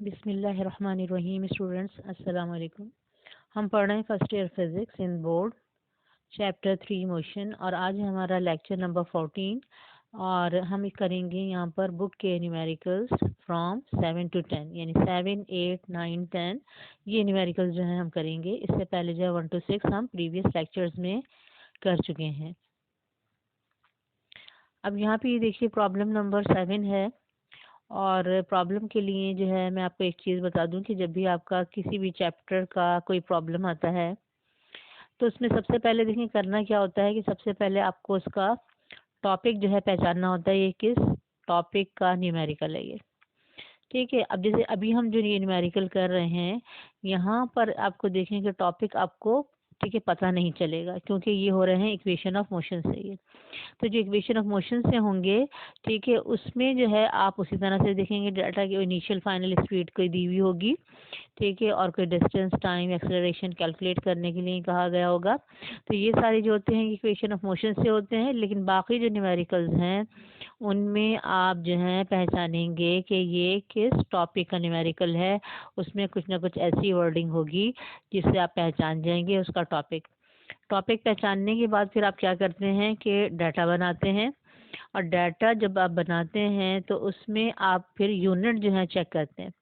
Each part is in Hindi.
बिस्मिल्लाहिर्रहमानिर्रहीम। स्टूडेंट्स अस्सलाम वालेकुम। हम पढ़ रहे हैं first year physics in board chapter 3 motion, और आज है हमारा लेक्चर नंबर 14। और हम करेंगे यहाँ पर बुक के न्यूमेरिकल्स फ्रॉम 7 to 10, यानी 7, 8, 9, 10 ये न्यूमेरिकल्स जो हैं हम करेंगे। इससे पहले जो है 1 to 6 हम प्रीवियस लेक्चर्स में कर चुके हैं। अब यहाँ पे ये देखिए प्रॉब्लम नंबर 7 है। और प्रॉब्लम के लिए जो है मैं आपको एक चीज़ बता दूं कि जब भी आपका किसी भी चैप्टर का कोई प्रॉब्लम आता है तो उसमें सबसे पहले देखिए करना क्या होता है कि सबसे पहले आपको उसका टॉपिक जो है पहचानना होता है, ये किस टॉपिक का न्यूमेरिकल है ये। ठीक है, अब जैसे अभी हम जो ये न्यूमेरिकल कर रहे हैं यहाँ पर आपको देखें कि टॉपिक आपको ठीक है पता नहीं चलेगा, क्योंकि ये हो रहे हैं इक्वेशन ऑफ मोशन से। ये तो जो इक्वेशन ऑफ मोशन से होंगे ठीक है उसमें जो है आप उसी तरह से देखेंगे डाटा की इनिशियल फाइनल स्पीड कोई दी हुई होगी, ठीक है, और कोई डिस्टेंस टाइम एक्सेलरेशन कैलकुलेट करने के लिए कहा गया होगा। तो ये सारे जो होते हैं इक्वेशन ऑफ मोशन से होते हैं, लेकिन बाकी जो न्यूमेरिकल्स हैं उनमें आप जो है पहचानेंगे कि ये किस टॉपिक का न्यूमेरिकल है। उसमें कुछ ना कुछ ऐसी वर्डिंग होगी जिससे आप पहचान जाएंगे उसका टॉपिक। टॉपिक पहचानने के बाद फिर आप क्या करते हैं कि डाटा बनाते हैं, और डाटा जब आप बनाते हैं तो उसमें आप फिर यूनिट जो है चेक करते हैं।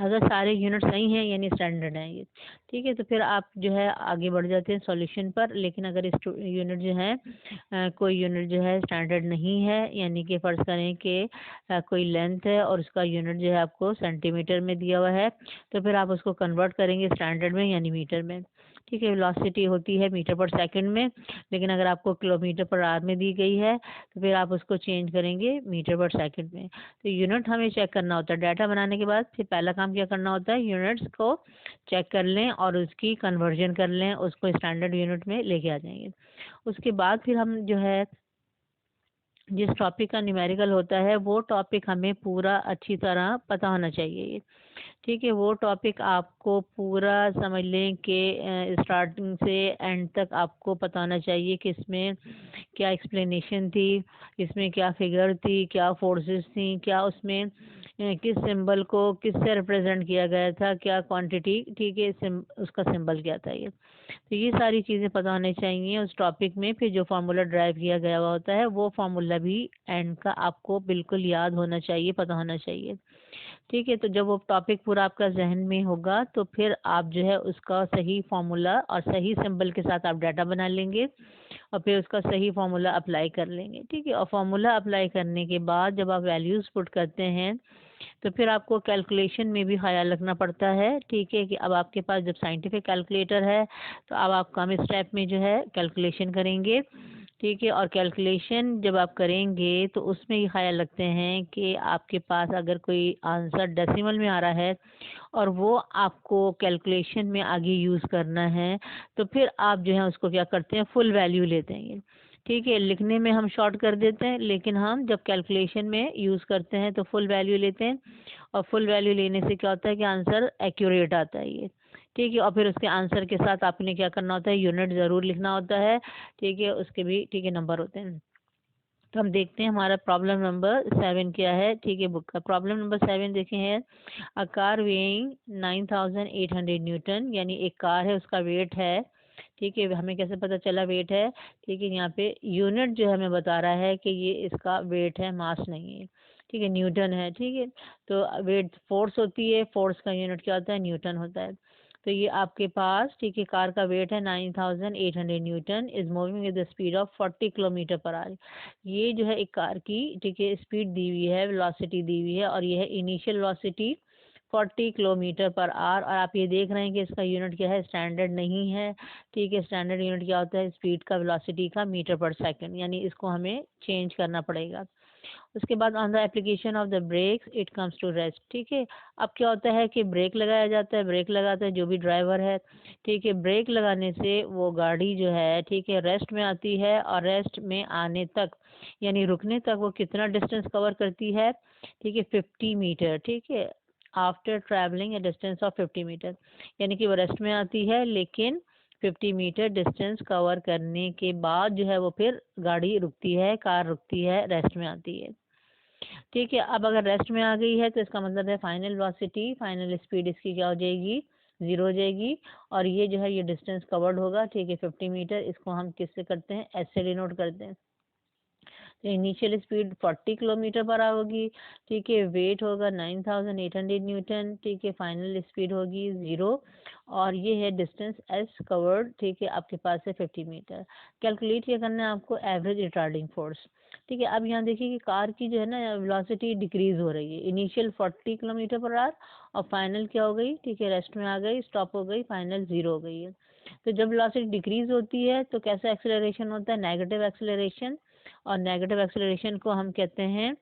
अगर सारे यूनिट सही हैं यानी स्टैंडर्ड हैं ये, ठीक है, तो फिर आप जो है आगे बढ़ जाते हैं सॉल्यूशन पर। लेकिन अगर इस यूनिट जो है कोई यूनिट जो है स्टैंडर्ड नहीं है, यानी कि फ़र्ज़ करें कि कोई लेंथ है और उसका यूनिट जो है आपको सेंटीमीटर में दिया हुआ है, तो फिर आप उसको कन्वर्ट करेंगे स्टैंडर्ड में यानी मीटर में। ठीक है, वेलोसिटी होती है मीटर पर सेकंड में, लेकिन अगर आपको किलोमीटर पर आवर में दी गई है तो फिर आप उसको चेंज करेंगे मीटर पर सेकंड में। तो यूनिट हमें चेक करना होता है। डाटा बनाने के बाद फिर पहला काम क्या करना होता है, यूनिट्स को चेक कर लें और उसकी कन्वर्जन कर लें, उसको स्टैंडर्ड यूनिट में लेके आ जाएंगे। उसके बाद फिर हम जो है जिस टॉपिक का न्यूमेरिकल होता है वो टॉपिक हमें पूरा अच्छी तरह पता होना चाहिए। ठीक है, वो टॉपिक आपको पूरा समझ लें कि स्टार्टिंग से एंड तक आपको पता होना चाहिए कि इसमें क्या एक्सप्लेनेशन थी, इसमें क्या फिगर थी, क्या फोर्सेस थी, क्या उसमें किस सिंबल को किससे रिप्रेजेंट किया गया था, क्या क्वांटिटी, ठीक है, उसका सिंबल क्या था ये। तो ये सारी चीज़ें पता होनी चाहिए उस टॉपिक में। फिर जो फार्मूला ड्राइव किया गया हुआ होता है वो फार्मूला भी एंड का आपको बिल्कुल याद होना चाहिए, पता होना चाहिए। ठीक है, तो जब वो टॉपिक पूरा आपका जहन में होगा तो फिर आप जो है उसका सही फार्मूला और सही सिंबल के साथ आप डाटा बना लेंगे और फिर उसका सही फार्मूला अप्लाई कर लेंगे। ठीक है, और फार्मूला अप्लाई करने के बाद जब आप वैल्यूज़ पुट करते हैं तो फिर आपको कैलकुलेशन में भी ख्याल रखना पड़ता है। ठीक है, कि अब आपके पास जब साइंटिफिक कैलकुलेटर है तो अब आप कम स्टेप में जो है कैलकुलेशन करेंगे। ठीक है, और कैलकुलेशन जब आप करेंगे तो उसमें ये ख्याल रखते हैं कि आपके पास अगर कोई आंसर डेसिमल में आ रहा है और वो आपको कैलकुलेशन में आगे यूज़ करना है तो फिर आप जो है उसको क्या करते हैं, फुल वैल्यू लेते हैं। ठीक है, लिखने में हम शॉर्ट कर देते हैं, लेकिन हम जब कैलकुलेशन में यूज़ करते हैं तो फुल वैल्यू लेते हैं। और फुल वैल्यू लेने से क्या होता है कि आंसर एक्यूरेट आता है ये। ठीक है, और फिर उसके आंसर के साथ आपने क्या करना होता है, यूनिट ज़रूर लिखना होता है। ठीक है, उसके भी ठीक है नंबर होते हैं। तो हम देखते हैं हमारा प्रॉब्लम नंबर 7 क्या है। ठीक है, बुक का प्रॉब्लम नंबर 7 देखे हैं। अ कार वेइंग 9800 न्यूटन, यानी एक कार है उसका वेट है। ठीक है, हमें कैसे पता चला वेट है, ठीक है, यहाँ पे यूनिट जो है हमें बता रहा है कि ये इसका वेट है, मास नहीं है। ठीक है, न्यूटन है। ठीक है, तो वेट फोर्स होती है, फोर्स का यूनिट क्या होता है, न्यूटन होता है। तो ये आपके पास ठीक है कार का वेट है 9800 Newton, is moving with the speed of 40 kilometre per hour. ये जो है एक कार की ठीक है स्पीड दी हुई है, वेलोसिटी दी हुई है, और ये है initial velocity 40 kilometre per hour. और आप ये देख रहे हैं कि इसका यूनिट क्या है, स्टैंडर्ड नहीं है। ठीक है, स्टैंडर्ड यूनिट क्या होता है, स्पीड का, वेलोसिटी का, मीटर पर सेकंड, यानी इसको हमें चेंज करना पड़ेगा। उसके बाद on the application of the brakes it comes to rest. ठीक है, अब क्या होता है कि ब्रेक लगाया जाता है, ब्रेक लगाता है जो भी ड्राइवर है। ठीक है, ब्रेक लगाने से वो गाड़ी जो है ठीक है रेस्ट में आती है, और रेस्ट में आने तक यानी रुकने तक वो कितना डिस्टेंस कवर करती है, ठीक है 50 मीटर। ठीक है, after travelling a distance of 50 metre, यानी कि वो रेस्ट में आती है लेकिन 50 मीटर डिस्टेंस कवर करने के बाद जो है वो फिर गाड़ी रुकती है, कार रुकती है, रेस्ट में आती है। ठीक है। अब अगर रेस्ट में आ गई है तो इसका मतलब है फाइनल वेलोसिटी, फाइनल स्पीड इसकी क्या हो जाएगी, 0 हो जाएगी। और ये जो है ये डिस्टेंस कवर्ड होगा, ठीक है, 50 मीटर। इसको हम किससे करते हैं, एस से डिनोट करते हैं। तो initial speed 40 kilometre per hour होगी, ठीक है, वेट होगा 9800 न्यूटन, ठीक है, फाइनल स्पीड होगी 0, और ये है डिस्टेंस एस कवर्ड, ठीक है, आपके पास है 50 मीटर। कैलकुलेट क्या करना है आपको, एवरेज रिटार्डिंग फोर्स। ठीक है, अब यहाँ देखिए कि कार की जो है ना वेलोसिटी डिक्रीज हो रही है, इनिशियल 40 किलोमीटर पर आवर और फाइनल क्या हो गई, ठीक है, रेस्ट में आ गई, स्टॉप हो गई, फाइनल 0 हो गई है। तो जब वेलोसिटी डिक्रीज होती है तो कैसा एक्सेलरेशन होता है, नेगेटिव एक्सेलरेशन, और नेगेटिव एक्सेलरेशन को हम कहते हैं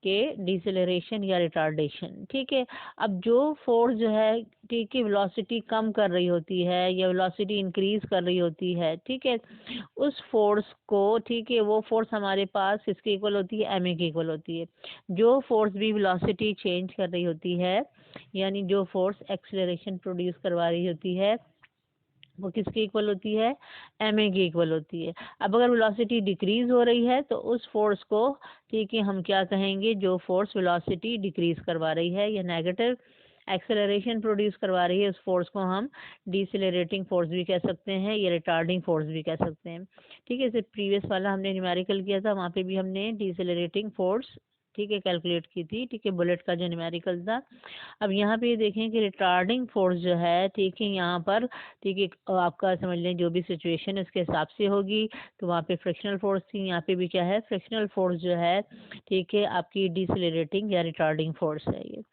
कि डिसेलरेशन या रिटार्डेशन। ठीक है, अब जो फोर्स जो है, ठीक है, वेलोसिटी कम कर रही होती है या वेलोसिटी इंक्रीज कर रही होती है, ठीक है, उस फोर्स को, ठीक है, वो फोर्स हमारे पास किसके इक्वल होती है, एम ए के इक्वल होती है। जो फोर्स भी वेलोसिटी चेंज कर रही होती है, यानी जो फोर्स एक्सेलरेशन प्रोड्यूस करवा रही होती है, वो किसके इक्वल होती है, एम ए के इक्वल होती है। अब अगर वेलोसिटी डिक्रीज हो रही है तो उस फोर्स को, ठीक है, हम क्या कहेंगे, जो फोर्स वेलोसिटी डिक्रीज करवा रही है या नेगेटिव एक्सेलरेशन प्रोड्यूस करवा रही है, उस फोर्स को हम डिसेलरेटिंग फोर्स भी कह सकते हैं या रिटार्डिंग फोर्स भी कह सकते हैं। ठीक है, जैसे प्रीवियस वाला हमने न्यूमेरिकल किया था, वहाँ पे भी हमने डिसेलरेटिंग फोर्स, ठीक है, कैलकुलेट की थी, ठीक है, बुलेट का जो न्यूमेरिकल था। अब यहाँ पे देखें कि रिटार्डिंग फोर्स जो है, ठीक है, यहाँ पर, ठीक है, आपका समझ लें जो भी सिचुएशन उसके हिसाब से होगी। तो वहाँ पे फ्रिक्शनल फोर्स थी, यहाँ पे भी क्या है, फ्रिक्शनल फोर्स जो है, ठीक है, आपकी डिसेलरेटिंग या रिटार्डिंग फोर्स है ये।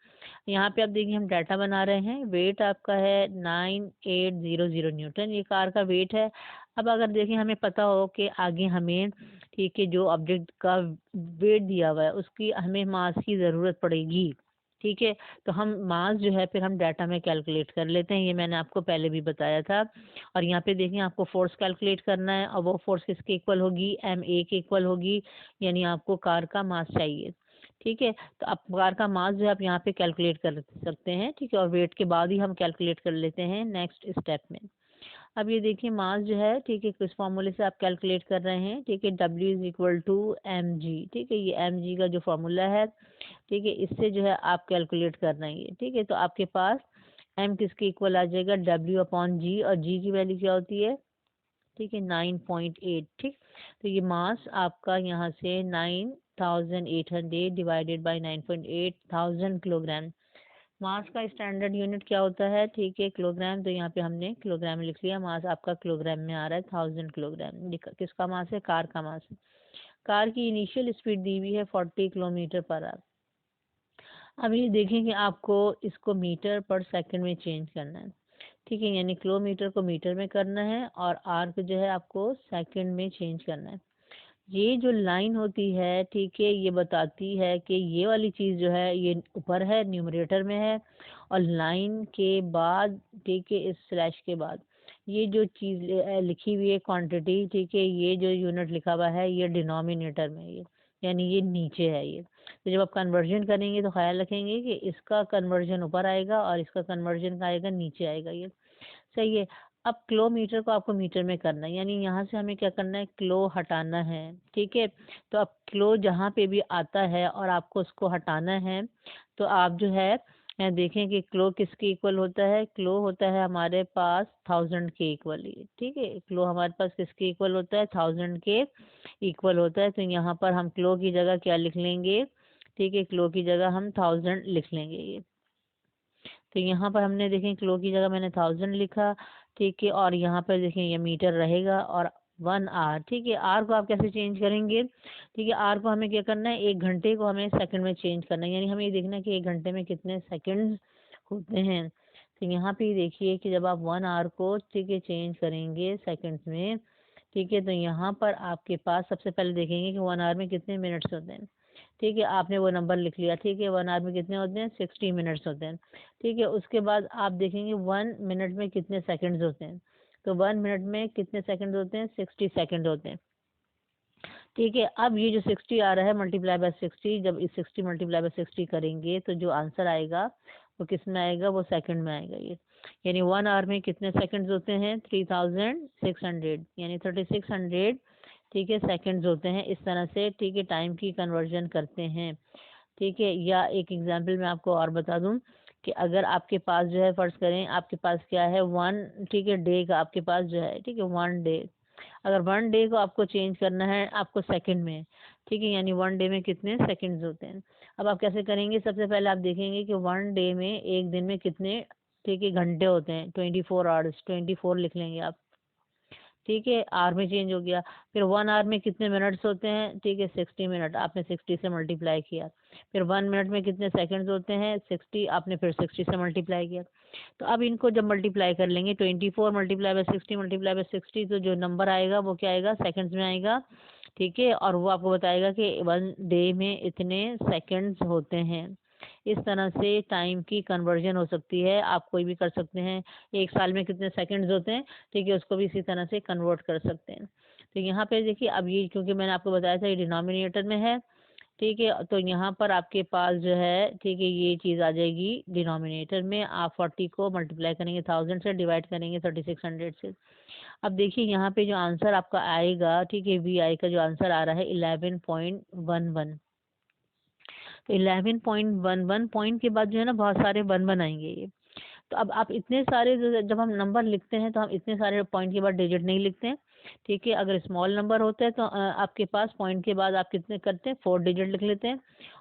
यहाँ पे आप देखिए हम डाटा बना रहे हैं, वेट आपका है 9800 न्यूटन, ये कार का वेट है। अब अगर देखें हमें पता हो कि आगे हमें, ठीक है, जो ऑब्जेक्ट का वेट दिया हुआ है उसकी हमें मास की ज़रूरत पड़ेगी, ठीक है, तो हम मास जो है फिर हम डाटा में कैलकुलेट कर लेते हैं, ये मैंने आपको पहले भी बताया था। और यहाँ पे देखें आपको फोर्स कैलकुलेट करना है, और वो फोर्स किसके इक्वल होगी, एम ए के इक्वल होगी, यानी आपको कार का मास चाहिए। ठीक है, तो आप कार का मास जो है आप यहाँ पे कैलकुलेट कर सकते हैं, ठीक है, और वेट के बाद ही हम कैलकुलेट कर लेते हैं नेक्स्ट स्टेप में। अब ये देखिए मास जो है, ठीक है, किस फॉर्मूले से आप कैलकुलेट कर रहे हैं, ठीक है, W is equal to m g, ठीक है, ये एम जी का जो फॉर्मूला है, ठीक है, इससे जो है आप कैलकुलेट कर रहे हैं, ठीक है, तो आपके पास m किसके इक्वल आ जाएगा, W अपॉन जी, और g की वैल्यू क्या होती है, ठीक है, 9.8। ठीक, तो ये मास आपका यहाँ से 9800 डिवाइडेड बाई 9.8 थाउजेंड किलोग्राम। मास का स्टैंडर्ड यूनिट क्या होता है, ठीक है, किलोग्राम, तो यहाँ पे हमने किलोग्राम लिख लिया, मास आपका किलोग्राम में आ रहा है, 1000 किलोग्राम। किसका मास है, कार का मास है। कार की इनिशियल स्पीड दी हुई है 40 किलोमीटर पर आवर। अब ये देखें कि आपको इसको मीटर पर सेकंड में चेंज करना है, ठीक है, यानी किलोमीटर को मीटर में करना है और आर को जो है आपको सेकंड में चेंज करना है। ये जो लाइन होती है, ठीक है, ये बताती है कि ये वाली चीज़ जो है ये ऊपर है, न्यूमरेटर में है, और लाइन के बाद, ठीक है, इस स्लैश के बाद ये जो चीज़ लिखी हुई है क्वांटिटी, ठीक है, ये जो यूनिट लिखा हुआ है ये डिनोमिनेटर में है, ये यानी ये नीचे है ये। तो जब आप कन्वर्जन करेंगे तो ख्याल रखेंगे कि इसका कन्वर्जन ऊपर आएगा और इसका कन्वर्जन का आएगा नीचे आएगा, ये सही है। अब किलोमीटर को आपको मीटर में करना है, यानी यहाँ से हमें क्या करना है, किलो हटाना है, ठीक है, तो अब किलो जहाँ पे भी आता है और आपको उसको हटाना है, तो आप जो है देखें कि किलो किसके इक्वल होता है, किलो होता है हमारे पास 1000 के इक्वल ही, ठीक है, किलो हमारे पास किसके इक्वल होता है, 1000 के इक्वल होता है। तो यहाँ पर हम किलो की जगह क्या लिख लेंगे, ठीक है, किलो की जगह हम 1000 लिख लेंगे ये। तो यहाँ पर हमने देखें किलो की जगह मैंने 1000 लिखा, ठीक है, और यहाँ पर देखें ये मीटर रहेगा और 1 आवर, ठीक है, आर को आप कैसे चेंज करेंगे, ठीक है, आर को हमें क्या करना है, 1 घंटे को हमें सेकंड में चेंज करना है, यानी हमें ये देखना है कि 1 घंटे में कितने सेकंड्स होते हैं। तो यहाँ पे देखिए कि जब आप 1 आवर को, ठीक है, चेंज करेंगे सेकंड्स में, ठीक है, तो यहाँ पर आपके पास सबसे पहले देखेंगे कि 1 आवर में कितने मिनट्स होते हैं, ठीक है, आपने वो नंबर लिख लिया, ठीक है, 1 आवर में कितने होते हैं, 60 मिनट्स होते हैं, ठीक है, उसके बाद आप देखेंगे 1 मिनट में कितने सेकंड्स होते हैं, तो 1 मिनट में कितने सेकंड होते हैं, 60 सेकंड होते हैं, ठीक है। अब ये जो 60 आ रहा है मल्टीप्लाई बाय 60, जब इस 60 मल्टीप्लाई बाय 60 करेंगे तो जो आंसर आएगा वो किस में आएगा, वो सेकंड में आएगा ये, यानी 1 आवर में कितने सेकंड्स होते हैं, 3600, यानी 3600, ठीक है, सेकंड्स होते हैं। इस तरह से, ठीक है, टाइम की कन्वर्जन करते हैं। ठीक है। या एक एग्जाम्पल मैं आपको और बता दूं कि अगर आपके पास जो है, फर्ज करें आपके पास क्या है, वन, ठीक है, डे का आपके पास जो है, ठीक है, वन डे। अगर वन डे को आपको चेंज करना है आपको सेकंड में, ठीक है, यानी वन डे में कितने सेकंड्स होते हैं। अब आप कैसे करेंगे, सबसे पहले आप देखेंगे कि वन डे में, एक दिन में कितने, ठीक है, घंटे होते हैं, 24 आवर्स, 24 लिख लेंगे आप, ठीक है, आवर में चेंज हो गया। फिर वन आवर में कितने मिनट्स होते हैं, ठीक है, 60 मिनट, आपने 60 से मल्टीप्लाई किया। फिर वन मिनट में कितने सेकंड्स होते हैं, 60, आपने फिर 60 से मल्टीप्लाई किया। तो अब इनको जब मल्टीप्लाई कर लेंगे, 24 मल्टीप्लाई बाय 60 मल्टीप्लाई बाय 60, तो जो नंबर आएगा वो क्या आएगा, सेकंड्स में आएगा, ठीक है, और वो आपको बताएगा कि वन डे में इतने सेकंड्स होते हैं। इस तरह से टाइम की कन्वर्जन हो सकती है, आप कोई भी कर सकते हैं। एक साल में कितने सेकंड्स होते हैं, ठीक है, उसको भी इसी तरह से कन्वर्ट कर सकते हैं। तो यहाँ पे देखिए, अब ये क्योंकि मैंने आपको बताया था ये डिनोमिनेटर में है, ठीक है, तो यहाँ पर आपके पास जो है, ठीक है, ये चीज़ आ जाएगी डिनोमिनेटर में। आप 40 को मल्टीप्लाई करेंगे 1000 से, डिवाइड करेंगे 3600 से। अब देखिए यहाँ पे जो आंसर आपका आएगा, ठीक है, वी आई का जो आंसर आ रहा है 11.11। तो 11.11 पॉइंट के बाद जो है ना, बहुत सारे वन वन आएंगे ये। तो अब आप इतने सारे जब हम नंबर लिखते हैं तो हम इतने सारे पॉइंट के बाद डिजिट नहीं लिखते हैं, ठीक है। अगर स्मॉल नंबर होता है तो आपके पास पॉइंट के बाद आप कितने करते हैं, 4 डिजिट लिख लेते हैं।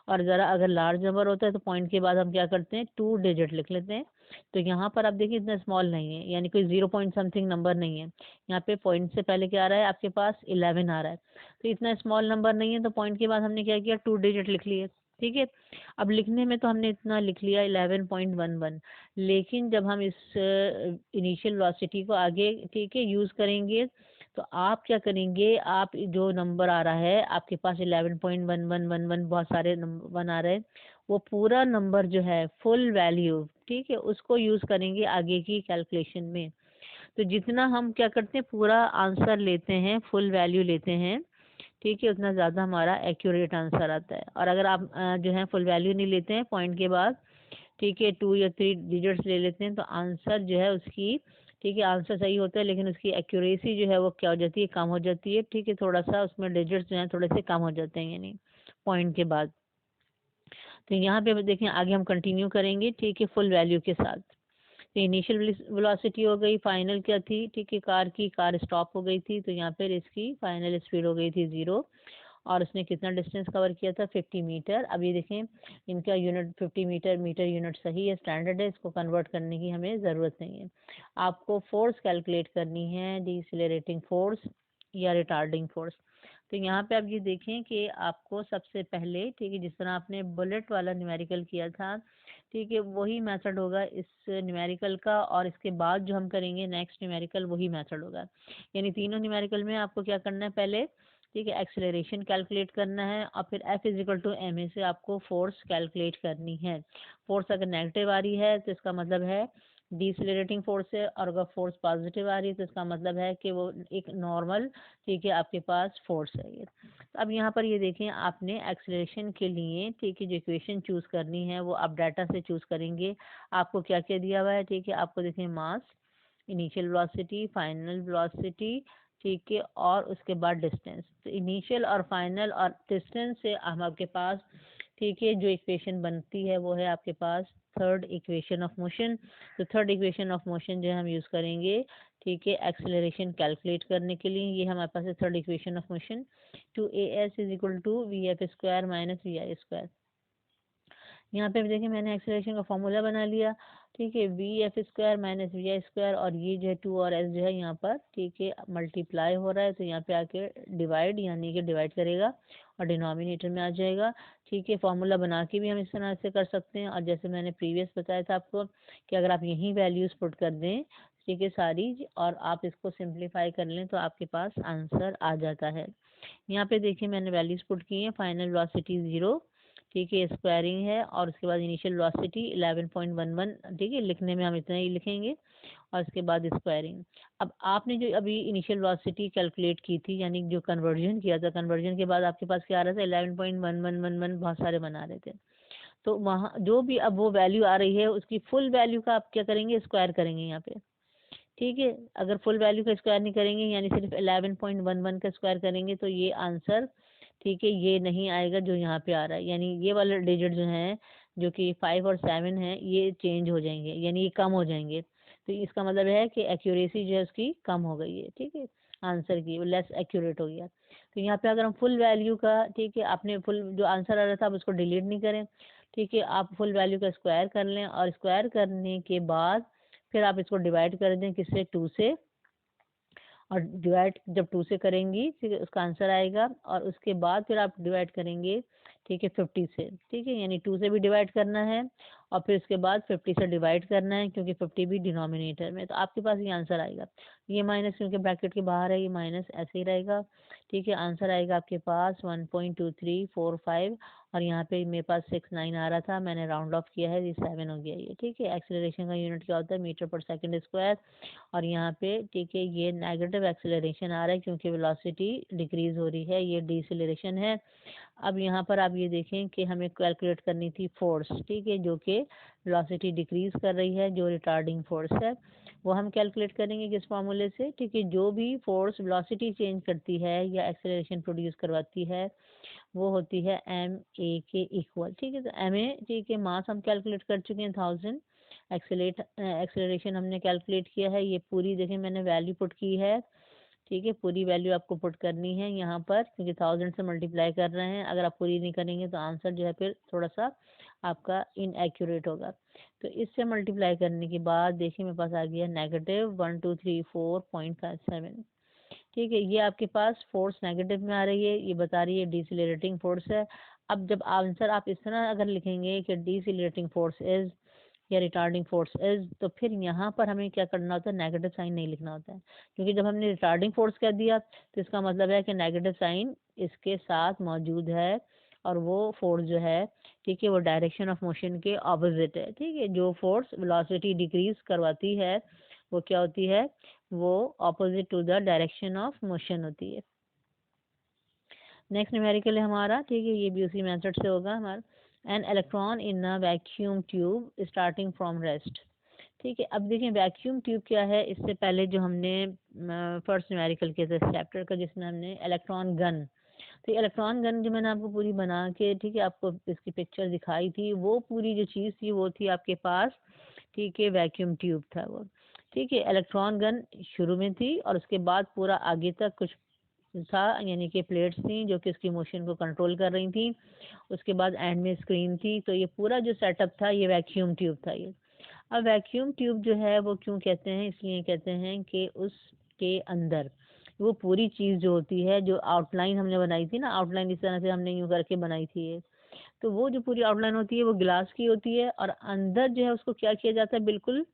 और ज़रा अगर लार्ज नंबर होता है तो पॉइंट के बाद हम क्या करते हैं, 2 डिजिट लिख लेते हैं। तो यहाँ पर आप देखिए इतना स्मॉल नहीं है, यानी कोई 0 पॉइंट समथिंग नंबर नहीं है। यहाँ पे पॉइंट से पहले क्या आ रहा है आपके पास, 11 आ रहा है। तो इतना स्मॉल नंबर नहीं है, तो पॉइंट के बाद हमने क्या किया, 2 डिजिट लिख लिए, ठीक है। अब लिखने में तो हमने इतना लिख लिया 11.11, लेकिन जब हम इस इनिशियल वेलोसिटी को आगे, ठीक है, यूज़ करेंगे, तो आप क्या करेंगे, आप जो नंबर आ रहा है आपके पास 11.1111, बहुत सारे वन आ रहे हैं, वो पूरा नंबर जो है फुल वैल्यू, ठीक है, उसको यूज़ करेंगे आगे की कैलकुलेशन में। तो जितना हम क्या करते हैं, पूरा आंसर लेते हैं, फुल वैल्यू लेते हैं, ठीक है, उतना ज़्यादा हमारा एक्यूरेट आंसर आता है। और अगर आप जो है फुल वैल्यू नहीं लेते हैं, पॉइंट के बाद, ठीक है, 2 या 3 डिजिट्स ले लेते हैं, तो आंसर जो है उसकी, ठीक है, आंसर सही होता है, लेकिन उसकी एक्यूरेसी जो है वो क्या हो जाती है, कम हो जाती है, ठीक है, थोड़ा सा उसमें डिजिट्स जो हैं थोड़े से कम हो जाते हैं, यानी पॉइंट के बाद। तो यहाँ पे देखें, आगे हम कंटिन्यू करेंगे, ठीक है, फुल वैल्यू के साथ। तो इनिशियल वेलोसिटी हो गई, फाइनल क्या थी, ठीक है, कार स्टॉप हो गई थी, तो यहाँ पर इसकी फाइनल स्पीड हो गई थी 0। और उसने कितना डिस्टेंस कवर किया था, 50 मीटर। अब ये देखें, इनका यूनिट 50 मीटर, मीटर यूनिट सही है, स्टैंडर्ड है, इसको कन्वर्ट करने की हमें ज़रूरत नहीं है। आपको फोर्स कैलकुलेट करनी है, डिसेलरेटिंग फोर्स या रिटार्डिंग फोर्स। तो यहाँ पे आप ये देखें कि आपको सबसे पहले, ठीक है, जिस तरह आपने बुलेट वाला न्यूमेरिकल किया था, ठीक है, वही मेथड होगा इस न्यूमेरिकल का, और इसके बाद जो हम करेंगे नेक्स्ट न्यूमेरिकल वही मेथड होगा। यानी तीनों न्यूमेरिकल में आपको क्या करना है, पहले, ठीक है, एक्सेलरेशन कैलकुलेट करना है, और फिर F is equal to m a से आपको फोर्स कैलकुलेट करनी है। फोर्स अगर नेगेटिव आ रही है तो इसका मतलब है डिसलेरेटिंग फोर्स है, और अगर फोर्स पॉजिटिव आ रही है तो इसका मतलब है कि वो एक नॉर्मल, ठीक है, आपके पास फोर्स है ये। तो अब यहाँ पर ये देखें, आपने एक्सेलरेशन के लिए, ठीक है, जो इक्वेशन चूज़ करनी है वो आप डाटा से चूज़ करेंगे। आपको क्या क्या दिया हुआ है, ठीक है, आपको देखें मास, इनिशियल वेलोसिटी, फाइनल वेलोसिटी, ठीक है, और उसके बाद डिस्टेंस। तो इनिशियल और फाइनल और डिस्टेंस से हम आपके पास, ठीक है, जो इक्वेशन बनती है वो है आपके पास थर्ड इक्वेशन ऑफ मोशन। तो थर्ड इक्वेशन ऑफ मोशन जो है हम यूज़ करेंगे, ठीक है, एक्सेलरेशन कैलकुलेट करने के लिए। ये हमारे पास है third equation of motion, 2as is equal to v f square minus v i square. यहाँ पे देखिए मैंने एक्सेलरेशन का फॉर्मूला बना लिया, ठीक है, v f square minus v i square, और ये जो है 2 और एस जो है यहाँ पर, ठीक है, मल्टीप्लाई हो रहा है, तो यहाँ पे आके डिवाइड, यानी कि डिवाइड करेगा और डिनोमिनेटर में आ जाएगा, ठीक है। फॉर्मूला बना के भी हम इस तरह से कर सकते हैं, और जैसे मैंने प्रीवियस बताया था आपको कि अगर आप यहीं वैल्यूज़ पुट कर दें, ठीक है, सारी, और आप इसको सिंप्लीफाई कर लें तो आपके पास आंसर आ जाता है। यहाँ पे देखिए मैंने वैल्यूज़ पुट की हैं, फाइनल वेलोसिटी 0, ठीक है, स्क्वायरिंग है, और उसके बाद इनिशियल वेलोसिटी 11.11, ठीक है, लिखने में हम इतना ही लिखेंगे, और उसके बाद स्क्वायरिंग। अब आपने जो अभी इनिशियल वेलोसिटी कैलकुलेट की थी, यानी जो कन्वर्जन किया था, कन्वर्जन के बाद आपके पास क्या आ रहा था, 11.1111, बहुत सारे बना रहे थे। तो वहाँ जो भी अब वो वैल्यू आ रही है उसकी फुल वैल्यू का आप क्या करेंगे, स्क्वायर करेंगे यहाँ पे, ठीक है। अगर फुल वैल्यू का स्क्वायर नहीं करेंगे, यानी सिर्फ 11.11 का स्क्वायर करेंगे, तो ये आंसर, ठीक है, ये नहीं आएगा जो यहाँ पे आ रहा है, यानी ये वाले डिजिट जो हैं जो कि 5 और 7 हैं ये चेंज हो जाएंगे, यानी ये कम हो जाएंगे। तो इसका मतलब है कि एक्यूरेसी जो है उसकी कम हो गई है, ठीक है, आंसर की वो लेस एक्यूरेट हो गया। तो यहाँ पे अगर हम फुल वैल्यू का, ठीक है, आपने फुल जो आंसर आ रहा था आप उसको डिलीट नहीं करें, ठीक है, आप फुल वैल्यू का स्क्वायर कर लें और स्क्वायर करने के बाद फिर आप इसको डिवाइड कर दें किससे, 2 से, और डिवाइड जब 2 से करेंगी ठीक है उसका आंसर आएगा, और उसके बाद फिर आप डिवाइड करेंगे, ठीक है, 50 से, ठीक है, यानी 2 से भी डिवाइड करना है और फिर उसके बाद 50 से डिवाइड करना है, क्योंकि 50 भी डिनोमिनेटर में, तो आपके पास ये आंसर आएगा। ये माइनस क्योंकि ब्रैकेट के बाहर है, ये माइनस ऐसे ही रहेगा, ठीक है, आंसर आएगा आपके पास 1.2345, और यहाँ पे मेरे पास 69 आ रहा था, मैंने राउंड ऑफ किया है, ये 7 हो गया ये, ठीक है। एक्सेलरेशन का यूनिट क्या होता है, मीटर पर सेकंड स्क्वायर, और यहाँ पे ठीक है ये नेगेटिव एक्सेलरेशन आ रहा है क्योंकि वेलोसिटी डिक्रीज हो रही है, ये डिसेलरेशन है। अब यहाँ पर आप ये देखें कि हमें कैलकुलेट करनी थी फोर्स, ठीक है, जो कि वेलोसिटी डिक्रीज कर रही है, जो रिटार्डिंग फोर्स है वो हम कैलकुलेट करेंगे किस फार्मूले से, ठीक है, जो भी फोर्स वेलोसिटी चेंज करती है या एक्सेलरेशन प्रोड्यूस करवाती है वो होती है एम ए के इक्वल, ठीक है। तो एम ए, ठीक है, मास हम कैलकुलेट कर चुके हैं 1000, एक्सेलरेशन हमने कैलकुलेट किया है, ये पूरी देखें मैंने वैल्यू पुट की है, ठीक है, पूरी वैल्यू आपको पुट करनी है यहाँ पर, क्योंकि 1000 से मल्टीप्लाई कर रहे हैं, अगर आप पूरी नहीं करेंगे तो आंसर जो है फिर थोड़ा सा आपका इनएक्यूरेट होगा। तो इससे मल्टीप्लाई करने के बाद देखिए मेरे पास आ गया -1234.57, ठीक है, ये आपके पास फोर्स नेगेटिव में आ रही है, ये बता रही है डिसिलरेटिंग फोर्स है। अब जब आंसर आप इस तरह अगर लिखेंगे कि डिसिलरेटिंग फोर्स इज या रिटार्डिंग फोर्स इज, तो फिर यहाँ पर हमें क्या करना होता है, नेगेटिव साइन नहीं लिखना होता है, क्योंकि जब हमने रिटार्डिंग फोर्स कह दिया तो इसका मतलब है कि नेगेटिव साइन इसके साथ मौजूद है, और वो फोर्स जो है, ठीक है, वो डायरेक्शन ऑफ मोशन के ऑपोजिट है, ठीक है, जो फोर्स वेलोसिटी डिक्रीज करवाती है वो क्या होती है, वो opposite to the direction of motion होती है। नेक्स्ट न्यूमेरिकल है हमारा, ठीक है, ये भी उसी मेथड से होगा हमारा। An electron in a vacuum tube starting from rest, ठीक है। अब देखिए वैक्यूम ट्यूब क्या है, इससे पहले जो हमने फर्स्ट न्यूमेरिकल किया था चैप्टर का जिसमें हमने इलेक्ट्रॉन गन, तो इलेक्ट्रॉन गन जो मैंने आपको पूरी बना के, ठीक है, आपको इसकी पिक्चर दिखाई थी, वो पूरी जो चीज़ थी वो थी आपके पास, ठीक है, वैक्यूम ट्यूब था वो, ठीक है, इलेक्ट्रॉन गन शुरू में थी और उसके बाद पूरा आगे तक कुछ था, यानी कि प्लेट्स थी जो कि इसकी मोशन को कंट्रोल कर रही थी, उसके बाद एंड में स्क्रीन थी, तो ये पूरा जो सेटअप था ये वैक्यूम ट्यूब था ये। अब वैक्यूम ट्यूब जो है वो क्यों कहते हैं, इसलिए कहते हैं कि उसके अंदर वो पूरी चीज़ जो होती है, जो आउटलाइन हमने बनाई थी ना, आउटलाइन इस तरह से हमने यूँ करके बनाई थी ये, तो वो जो पूरी आउटलाइन होती है वो ग्लास की होती है, और अंदर जो है उसको क्या किया जाता है, बिल्कुल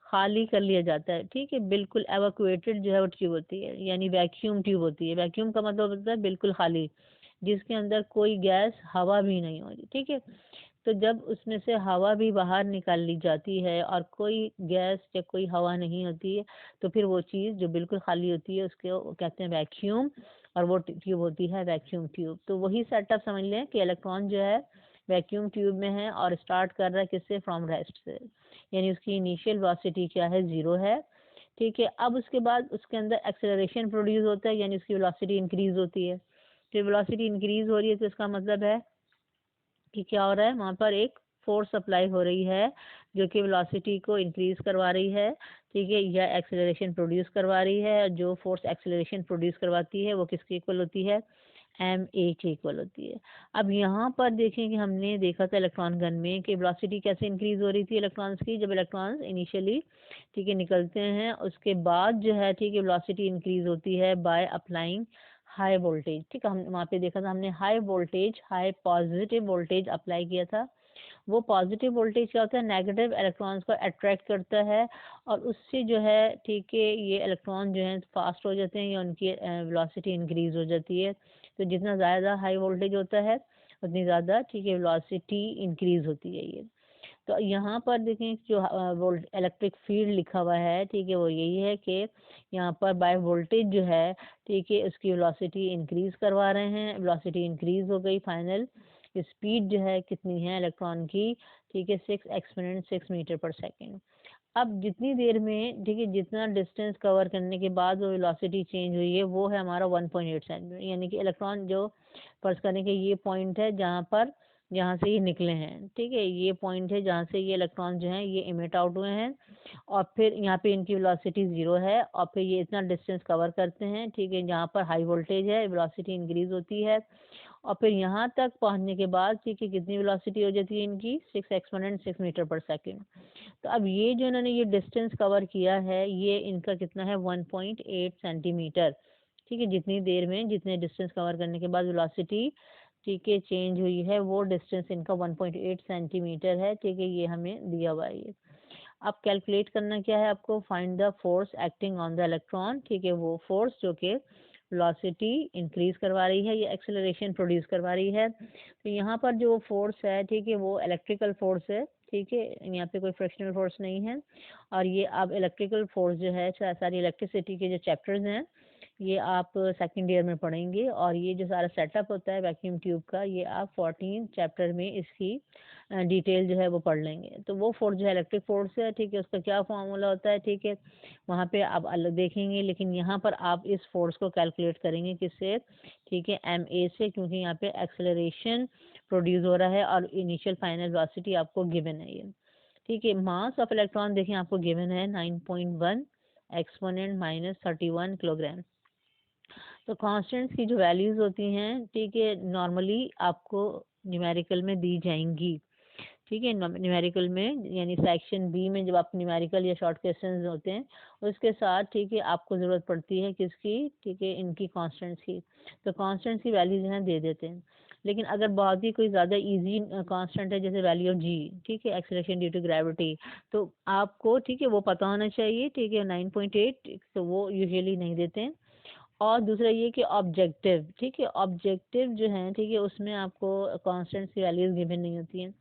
खाली कर लिया जाता है, ठीक है, बिल्कुल एवाक्यूएटेड जो है वो ट्यूब होती है, यानी वैक्यूम ट्यूब होती है। वैक्यूम का मतलब होता है बिल्कुल खाली, जिसके अंदर कोई गैस हवा भी नहीं होती, ठीक है। तो जब उसमें से हवा भी बाहर निकाल ली जाती है और कोई गैस या कोई हवा नहीं होती है, तो फिर वो चीज़ जो बिल्कुल खाली होती है उसके कहते हैं वैक्यूम, और वो ट्यूब होती है वैक्यूम ट्यूब। तो वही सेटअप समझ लें कि इलेक्ट्रॉन जो है वैक्यूम ट्यूब में है और स्टार्ट कर रहा है किससे, फ्रॉम रेस्ट से, यानी उसकी इनिशियल वेलोसिटी क्या है, 0 है, ठीक है। अब उसके बाद उसके अंदर एक्सेलरेशन प्रोड्यूस होता है, यानी उसकी वेलोसिटी इंक्रीज होती है। तो वेलोसिटी इंक्रीज हो रही है तो इसका मतलब है कि क्या हो रहा है, वहाँ पर एक फोर्स सप्लाई हो रही है जो कि वेलोसिटी को इंक्रीज करवा रही है, ठीक है, या एक्सेलरेशन प्रोड्यूस करवा रही है। जो फोर्स एक्सेलरेशन प्रोड्यूस करवाती है वो किसके इक्वल होती है, एम ए के इक्वल होती है। अब यहाँ पर देखें कि हमने देखा था इलेक्ट्रॉन गन में कि वेलोसिटी कैसे इंक्रीज हो रही थी इलेक्ट्रॉन्स की, जब इलेक्ट्रॉन्स इनिशियली, ठीक है, निकलते हैं, उसके बाद जो है, ठीक है, वेलोसिटी इंक्रीज होती है बाय अप्लाइंग हाई वोल्टेज, ठीक है, हम वहाँ पे देखा था हमने high voltage, high positive voltage apply किया था। वो पॉजिटिव वोल्टेज क्या होता है, नेगेटिव इलेक्ट्रॉन्स को अट्रैक्ट करता है, और उससे जो है, ठीक है, ये इलेक्ट्रॉन जो है फास्ट हो जाते हैं या उनकी वेलोसिटी इंक्रीज हो जाती है। तो जितना ज़्यादा हाई वोल्टेज होता है उतनी ज़्यादा, ठीक है, वेलोसिटी इंक्रीज होती है ये। तो यहाँ पर देखें जो वोल्ट इलेक्ट्रिक फील्ड लिखा हुआ है, ठीक है, वो यही है कि यहाँ पर बाय वोल्टेज जो है, ठीक है, उसकी वेलोसिटी इंक्रीज करवा रहे हैं, वेलोसिटी इंक्रीज हो गई, फाइनल स्पीड जो है कितनी है इलेक्ट्रॉन की, ठीक है 6 एक्सपोनेंट 6 मीटर पर सेकेंड। अब जितनी देर में, ठीक है, जितना डिस्टेंस कवर करने के बाद जो वेलोसिटी चेंज हुई है वो है हमारा 1.8 सेंटीमीटर, यानी कि इलेक्ट्रॉन जो फर्ज करने के ये पॉइंट है जहाँ से ये निकले हैं, ठीक है, ये पॉइंट है जहाँ से ये इलेक्ट्रॉन जो है ये इमिट आउट हुए हैं, और फिर यहाँ पे इनकी वेलोसिटी 0 है, और फिर ये इतना डिस्टेंस कवर करते हैं, ठीक है, जहाँ पर हाई वोल्टेज है वेलोसिटी इंक्रीज होती है, और फिर यहाँ तक पहुँचने के बाद, ठीक है, कितनी वेलोसिटी हो जाती है इनकी 6 एक्सपोनेंट 6 मीटर पर सेकेंड। तो अब ये जो इन्होंने ये डिस्टेंस कवर किया है ये इनका कितना है 1.8 सेंटीमीटर, ठीक है, जितनी देर में जितने डिस्टेंस कवर करने के बाद वेलोसिटी, ठीक है, चेंज हुई है वो डिस्टेंस इनका 1.8 सेंटीमीटर है, ठीक है, ये हमें दिया हुआ है। अब कैलकुलेट करना क्या है आपको, find the force acting on the electron, ठीक है, वो फोर्स जो कि वेलोसिटी इंक्रीज करवा रही है या एक्सेलरेशन प्रोड्यूस करवा रही है। तो यहाँ पर जो फोर्स है, ठीक है, वो इलेक्ट्रिकल फोर्स है, ठीक है, यहाँ पे कोई फ्रिक्शनल फोर्स नहीं है। और ये अब इलेक्ट्रिकल फोर्स जो है, सारी इलेक्ट्रिसिटी के जो चैप्टर्स हैं ये आप सेकेंड ईयर में पढ़ेंगे, और ये जो सारा सेटअप होता है वैक्यूम ट्यूब का ये आप 14 चैप्टर में इसकी डिटेल जो है वो पढ़ लेंगे। तो वो फोर्स जो है इलेक्ट्रिक फोर्स है, ठीक है, उसका क्या फॉर्मूला होता है, ठीक है, वहाँ पे आप अलग देखेंगे, लेकिन यहाँ पर आप इस फोर्स को कैलकुलेट करेंगे किससे, ठीक है, ma से, क्योंकि यहाँ पे एक्सेलरेशन प्रोड्यूस हो रहा है और इनिशियल फाइनल वेलोसिटी आपको गिवन है ये, ठीक है। मास ऑफ इलेक्ट्रॉन देखें आपको गिवन है 9.1 एक्सपोनेंट -31 किलोग्राम। तो कांस्टेंट्स की जो वैल्यूज होती हैं, ठीक है, नॉर्मली आपको न्यूमेरिकल में दी जाएंगी, ठीक है, न्यूमेरिकल में, यानी सेक्शन बी में जब आप न्यूमेरिकल या शॉर्ट क्वेश्चंस होते हैं उसके साथ, ठीक है, आपको ज़रूरत पड़ती है किसकी, ठीक है, इनकी कांस्टेंट्स की। तो कांस्टेंट्स की वैल्यू जो है दे देते हैं, लेकिन अगर बहुत ही कोई ज़्यादा इजी कांस्टेंट है जैसे वैल्यू ऑफ जी, ठीक है, एक्सेलरेशन ड्यू टू ग्रेविटी, तो आपको, ठीक है, वो पता होना चाहिए, ठीक है, 9.8, तो वो यूजुअली नहीं देते हैं। और दूसरा ये कि ऑब्जेक्टिव, ठीक है, ऑब्जेक्टिव जो है, ठीक है, उसमें आपको कांस्टेंट्स की वैल्यूज गिवन नहीं होती हैं।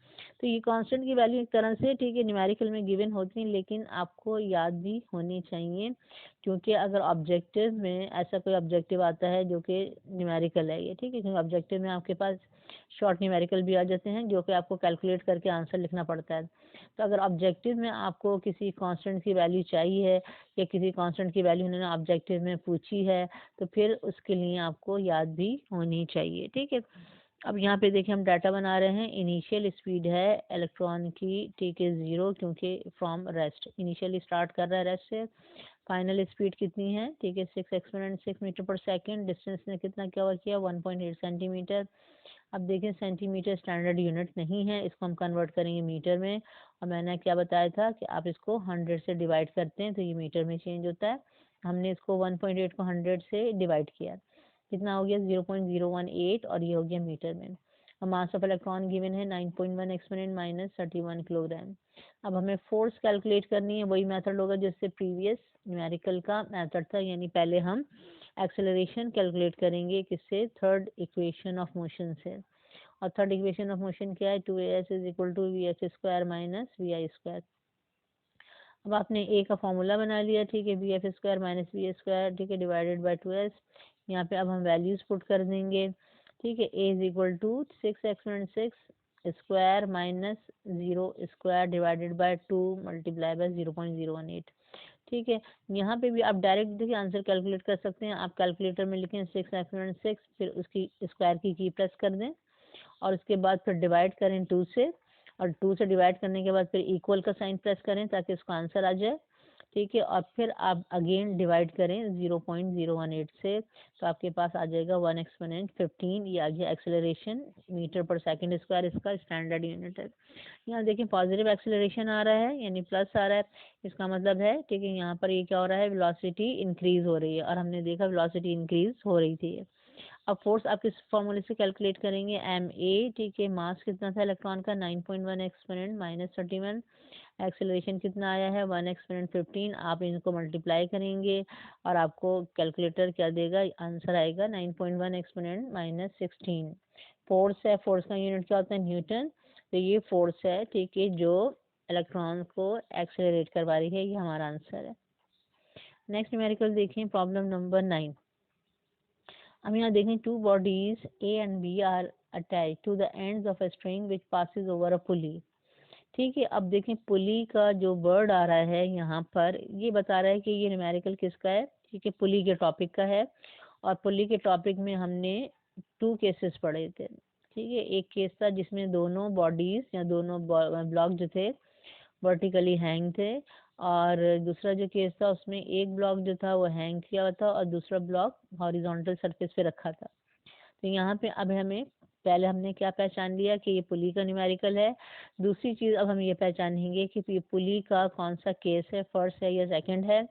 तो ये कांस्टेंट की वैल्यू एक तरह से, ठीक है, न्यूमेरिकल में गिवन होती हैं, लेकिन आपको याद भी होनी चाहिए, क्योंकि अगर ऑब्जेक्टिव में ऐसा कोई ऑब्जेक्टिव आता है जो कि न्यूमेरिकल है ये, ठीक है, क्योंकि ऑब्जेक्टिव में आपके पास शॉर्ट न्यूमेरिकल भी आ जाते हैं जो कि आपको कैलकुलेट करके आंसर लिखना पड़ता है। तो अगर ऑब्जेक्टिव में आपको किसी कांस्टेंट की वैल्यू चाहिए या किसी कांस्टेंट की वैल्यू उन्होंने ऑब्जेक्टिव में पूछी है, तो फिर उसके लिए आपको याद भी होनी चाहिए, ठीक है। अब यहाँ पे देखिए हम डाटा बना रहे हैं। इनिशियल स्पीड है इलेक्ट्रॉन की, ठीक है, 0, क्योंकि फ्रॉम रेस्ट, इनिशियली स्टार्ट कर रहा है रेस्ट से। फाइनल स्पीड कितनी है, ठीक है, 6 एक्सपोनेंट 6 मीटर पर सेकेंड। डिस्टेंस ने कितना कवर किया 1.8 सेंटीमीटर। अब देखें सेंटीमीटर स्टैंडर्ड यूनिट नहीं है, इसको हम कन्वर्ट करेंगे मीटर में, और मैंने क्या बताया था कि आप इसको 100 से डिवाइड करते हैं तो ये मीटर में चेंज होता है। हमने इसको 1.8 को 100 से डिवाइड किया, कितना हो गया 0.018, और ये हो गया मीटर में। अब मास ऑफ इलेक्ट्रॉन गिवन है 9.1 एक्सपोनेंट -31 किलोग्राम। अब हमें फोर्स कैलकुलेट करनी है, वही मेथड होगा जैसे प्रीवियस न्यूमेरिकल का मेथड था, यानी पहले हम एक्सेलरेशन कैलकुलेट करेंगे किससे, थर्ड इक्वेशन ऑफ मोशन से। और थर्ड इक्वेशन ऑफ मोशन क्या है, 2as is equal to vf square minus vi square. अब आपने ए का फॉर्मूला बना लिया, ठीक है, vf square minus v square, ठीक है, डिवाइडेड बाय 2s। यहाँ पे अब हम वैल्यूज पुट कर देंगे, ठीक है, a is equal to 6 exponent 6 square minus 0 square divided by 2 multiply by 0.018, ठीक है। यहाँ पे भी आप डायरेक्ट देखिए आंसर कैलकुलेट कर सकते हैं। आप कैलकुलेटर में लिखें 6 एक्सपोनेंट 6, फिर उसकी स्क्वायर की प्रेस कर दें, और उसके बाद फिर डिवाइड करें 2 से, और 2 से डिवाइड करने के बाद फिर इक्वल का साइन प्रेस करें ताकि उसका आंसर आ जाए, ठीक है। और फिर आप अगेन डिवाइड करें 0.018 से, तो आपके पास आ जाएगा 1 एक्सपोनेंट 15। ये आ गया acceleration metre per second square, इसका स्टैंडर्ड यूनिट है। यहाँ देखिए पॉजिटिव एक्सेलरेशन आ रहा है, यानी प्लस आ रहा है, इसका मतलब है, ठीक है, यहाँ पर ये क्या हो रहा है, वेलोसिटी इंक्रीज हो रही है, और हमने देखा वेलोसिटी इंक्रीज हो रही थी। अब फोर्स आप किस फॉर्मूले से कैलकुलेट करेंगे, ma, ठीक है, मास कितना था इलेक्ट्रॉन का 9.1 एक्सपोनेंट -31, एक्सेलरेशन कितना आया है 1 एक्सपोनेंट 15। आप इनको मल्टीप्लाई करेंगे और आपको कैलकुलेटर क्या देगा, आंसर आएगा 9.1 एक्सपोनेंट -16। फोर्स है, फोर्स का यूनिट क्या होता है, न्यूटन। तो ये फोर्स है, ठीक है, जो इलेक्ट्रॉन को एक्सेलरेट करवा रही है, ये हमारा आंसर है। नेक्स्ट न्यूमेरिकल देखें, प्रॉब्लम नंबर 9। हम यहाँ देखें, two bodies A and B are attach to the ends of a string which passes over a pulley. ठीक है। अब देखें पुली का जो वर्ड आ रहा है यहाँ पर, ये बता रहा है कि ये न्यूमेरिकल किसका है। ठीक है, पुली के टॉपिक का है। और पुली के टॉपिक में हमने 2 केसेस पढ़े थे। ठीक है, एक केस था जिसमें दोनों बॉडीज या दोनों ब्लॉक जो थे वर्टिकली हैंग थे, और दूसरा जो केस था उसमें एक ब्लॉक जो था वो हैंग किया हुआ था और दूसरा ब्लॉक हॉरिजॉन्टल सरफेस पे रखा था। तो यहाँ पे अब हमें, पहले हमने क्या पहचान लिया कि ये पुली का न्यूमेरिकल है। दूसरी चीज़ अब हम ये पहचानेंगे कि ये पुली का कौन सा केस है, फर्स्ट है या सेकंड है।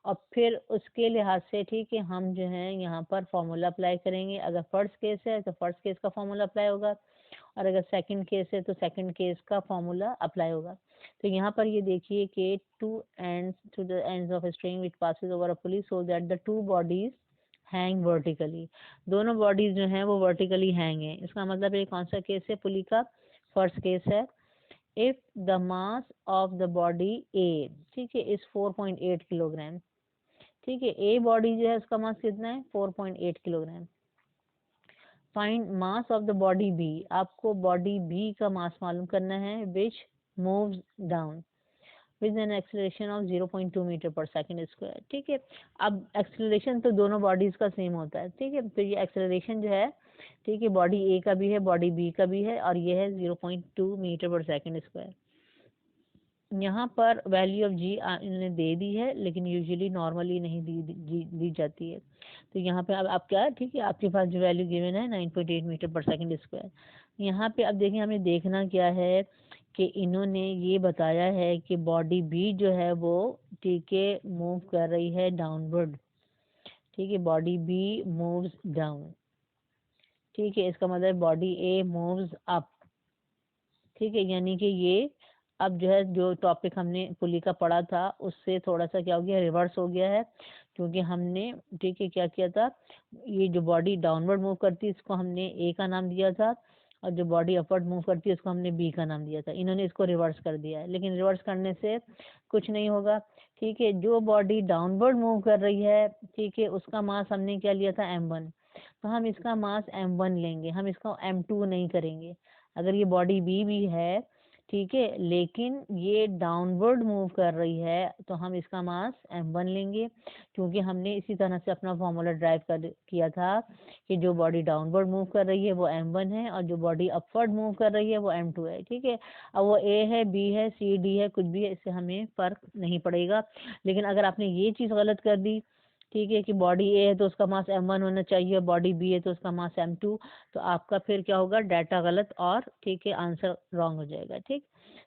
और फिर उसके लिहाज से ठीक है हम जो है यहाँ पर फॉर्मूला अप्लाई करेंगे। अगर फर्स्ट केस है तो फर्स्ट केस का फॉर्मूला अप्लाई होगा, और अगर सेकंड केस है तो सेकंड केस का फॉर्मूला अप्लाई होगा। तो यहाँ पर ये देखिए कि to the ends of string which passes over a pulley so that the two bodies hang vertically. दोनों बॉडीज जो हैं वो वर्टिकली हैंग है। इसका मतलब ये कौन सा केस है, पुली का फर्स्ट केस है। If the mass of the body A, ठीक है, इज 4.8 किलोग्राम। ठीक है, ए बॉडी जो है उसका मास कितना है, 4.8 kilogram. Find mass of the body B, आपको बॉडी बी का मास मालूम करना है, which moves down with an acceleration of 0.2 metre per second square. ठीक है, अब एक्सेलरेशन तो दोनों बॉडीज का सेम होता है। ठीक है, तो ये एक्सेलरेशन जो है, ठीक है, बॉडी ए का भी है बॉडी बी का भी है, और ये है 0.2 मीटर पर सेकंड स्क्वायर। यहाँ पर वैल्यू ऑफ जी इन्होंने दे दी है, लेकिन यूजुअली नॉर्मली नहीं दी जाती है। तो यहाँ पे अब आप क्या, ठीक है, आपके पास जो वैल्यू गिवन है 9.8 मीटर पर सेकंड स्क्वायर। यहाँ पे अब देखिए हमें देखना क्या है कि इन्होंने ये बताया है कि बॉडी बी जो है वो, ठीक है, मूव कर रही है डाउनवर्ड। ठीक है, बॉडी बी मूव्स डाउन। ठीक है, इसका मतलब बॉडी ए मूव्स अप। ठीक है, यानी कि ये अब जो है जो टॉपिक हमने पुली का पढ़ा था उससे थोड़ा सा क्या हो गया, रिवर्स हो गया है। क्योंकि हमने, ठीक है, क्या किया था, ये जो बॉडी डाउनवर्ड मूव करती है इसको हमने ए का नाम दिया था, और जो बॉडी अपवर्ड मूव करती है उसको हमने बी का नाम दिया था। इन्होंने इसको रिवर्स कर दिया है, लेकिन रिवर्स करने से कुछ नहीं होगा। ठीक है, जो बॉडी डाउनवर्ड मूव कर रही है, ठीक है, उसका मास हमने क्या लिया था, m1। तो हम इसका मास m1 लेंगे, हम इसका m2 नहीं करेंगे। अगर ये बॉडी बी भी है, ठीक है, लेकिन ये डाउनवर्ड मूव कर रही है, तो हम इसका मास m1 लेंगे। क्योंकि हमने इसी तरह से अपना फॉर्मूला ड्राइव कर किया था कि जो बॉडी डाउनवर्ड मूव कर रही है वो m1 है, और जो बॉडी अपवर्ड मूव कर रही है वो m2 है। ठीक है, अब वो a है, b है, c d है, कुछ भी है, इससे हमें फर्क नहीं पड़ेगा। लेकिन अगर आपने ये चीज़ गलत कर दी, ठीक है, कि बॉडी ए है तो उसका मास m1 होना चाहिए, बॉडी बी है तो उसका मास m2, तो आपका फिर क्या होगा, डाटा गलत, और ठीक है आंसर रॉन्ग हो जाएगा। ठीक,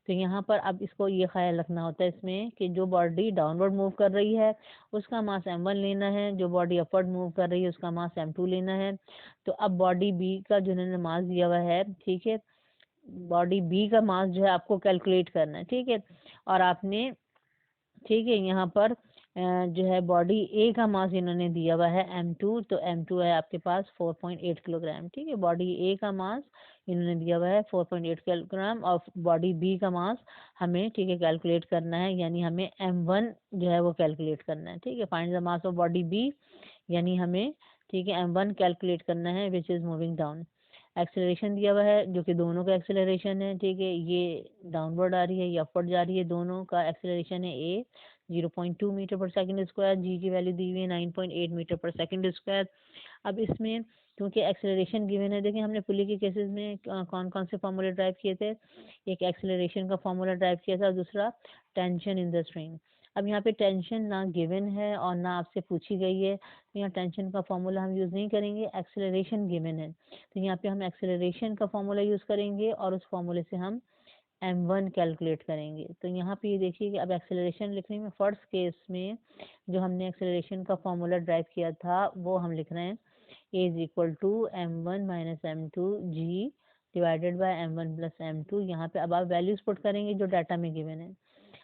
तो यहाँ पर अब इसको ये ख्याल रखना होता है इसमें कि जो बॉडी डाउनवर्ड मूव कर रही है उसका मास m1 लेना है, जो बॉडी अपवर्ड मूव कर रही है उसका मास m2 लेना है। तो अब बॉडी बी का जो इन्होंने मास दिया हुआ है, ठीक है, बॉडी बी का मास जो है आपको कैलकुलेट करना है। ठीक है, और आपने, ठीक है, यहाँ पर जो है बॉडी ए का मास इन्होंने दिया हुआ है m2, तो m2 है आपके पास 4.8 किलोग्राम। ठीक है, बॉडी ए का मास इन्होंने दिया हुआ है 4.8 किलोग्राम, और बॉडी बी का मास हमें, ठीक है, कैलकुलेट करना है, यानी हमें m1 जो है वो कैलकुलेट करना है। ठीक है, find the mass of body B, यानी हमें, ठीक है, m1 कैलकुलेट करना है, which is moving down. Acceleration दिया हुआ है जो कि दोनों का एक्सेलरेशन है। ठीक है, ये डाउनवर्ड आ रही है, ये अपवर्ड जा रही है, दोनों का एक्सेलरेशन है ए 0.2 मीटर पर सेकंड स्क्वायर, जी की वैल्यू दी हुई है 9.8 मीटर पर सेकंड स्क्वायर। अब इसमें क्योंकि एक्सेलरेशन गिवन है, देखिए हमने पुली के केसेस में कौन कौन से फार्मूले ड्राइव किए थे, एक एक्सेलरेशन का फार्मूला ड्राइव किया था, दूसरा टेंशन इन द स्ट्रिंग। अब यहाँ पे टेंशन ना गिवन है और ना आपसे पूछी गई है, तो यहाँ टेंशन का फार्मूला हम यूज़ नहीं करेंगे, एक्सेलरेशन गिवन है, तो यहाँ पे हम एक्सेलरेशन का फार्मूला यूज़ करेंगे और उस फार्मूले से हम m1 कैलकुलेट करेंगे। तो यहाँ पे ये देखिए कि अब एक्सेलरेशन लिखने में फर्स्ट केस में जो हमने एक्सेलरेशन का फार्मूला ड्राइव किया था वो हम लिख रहे हैं, a is equal to m1 minus m2 g divided by m1 plus m2। यहाँ पे अब आप वैल्यूज पुट करेंगे जो डाटा में गिवन है।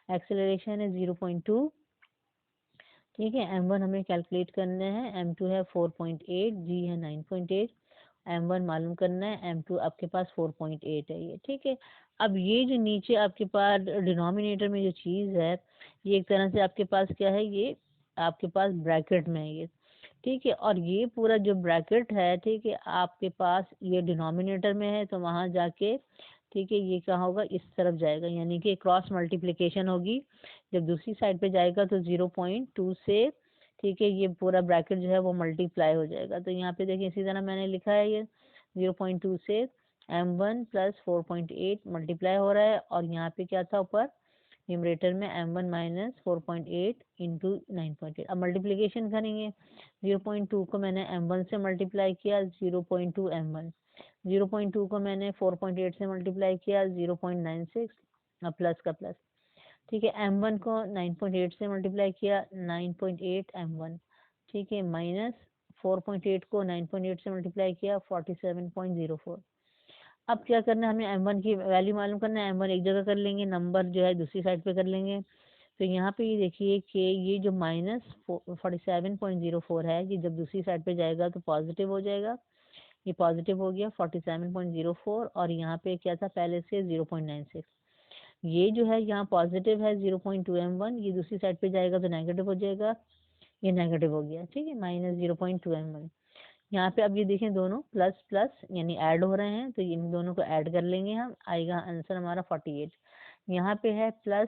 एक्सेलरेशन है 0.2, ठीक है, m1 हमें कैलकुलेट करना है, m2 है 4.8, g है 9.8, m1 मालूम करना है, m2 आपके पास 4.8 है ये। ठीक है, अब ये जो नीचे आपके पास डिनोमिनेटर में जो चीज़ है, ये एक तरह से आपके पास क्या है, ये आपके पास ब्रैकेट में है ये। ठीक है, और ये पूरा जो ब्रैकेट है, ठीक है, आपके पास ये डिनोमिनेटर में है, तो वहाँ जाके ठीक है, ये कहाँ होगा, इस तरफ जाएगा, यानी कि क्रॉस मल्टीप्लिकेशन होगी। जब दूसरी साइड पे जाएगा तो 0.2 से, ठीक है, ये पूरा ब्रैकेट जो है वो मल्टीप्लाई हो जाएगा। तो यहाँ पे देखिए इसी तरह मैंने लिखा है, ये 0.2 से m1 प्लस 4.8 मल्टीप्लाई हो रहा है, और यहाँ पे क्या था ऊपर न्यूमरेटर में m1 माइनस 4.8 इंटू 9.8। अब मल्टीप्लिकेशन करेंगे, 0.2 को मैंने m1 से मल्टीप्लाई किया, 0.2 m1, 0.2 को मैंने 4.8 से मल्टीप्लाई किया, 0.96, अब प्लस का प्लस, ठीक है, m1 को 9.8 से मल्टीप्लाई किया, 9.8 m1, ठीक है, माइनस 4.8 को 9.8 से मल्टीप्लाई किया, 47.04। अब क्या करना है, हमें m1 की वैल्यू मालूम करना है। m1 एक जगह कर लेंगे, नंबर जो है दूसरी साइड पे कर लेंगे। तो यहाँ पे ये देखिए कि ये जो माइनस 47.04 है, ये जब दूसरी साइड पे जाएगा तो पॉजिटिव हो जाएगा, ये पॉजिटिव हो गया 47.04, और यहाँ पे क्या था पहले से 0.96। ये जो है यहाँ पॉजिटिव है 0.2 m1, ये दूसरी साइड पे जाएगा तो नेगेटिव हो जाएगा, ये नेगेटिव हो गया, ठीक है, माइनस 0.2 m1। यहाँ पे अब ये देखें दोनों प्लस प्लस यानी ऐड हो रहे हैं, तो इन दोनों को ऐड कर लेंगे हम, आएगा आंसर हमारा 48। यहाँ पे है plus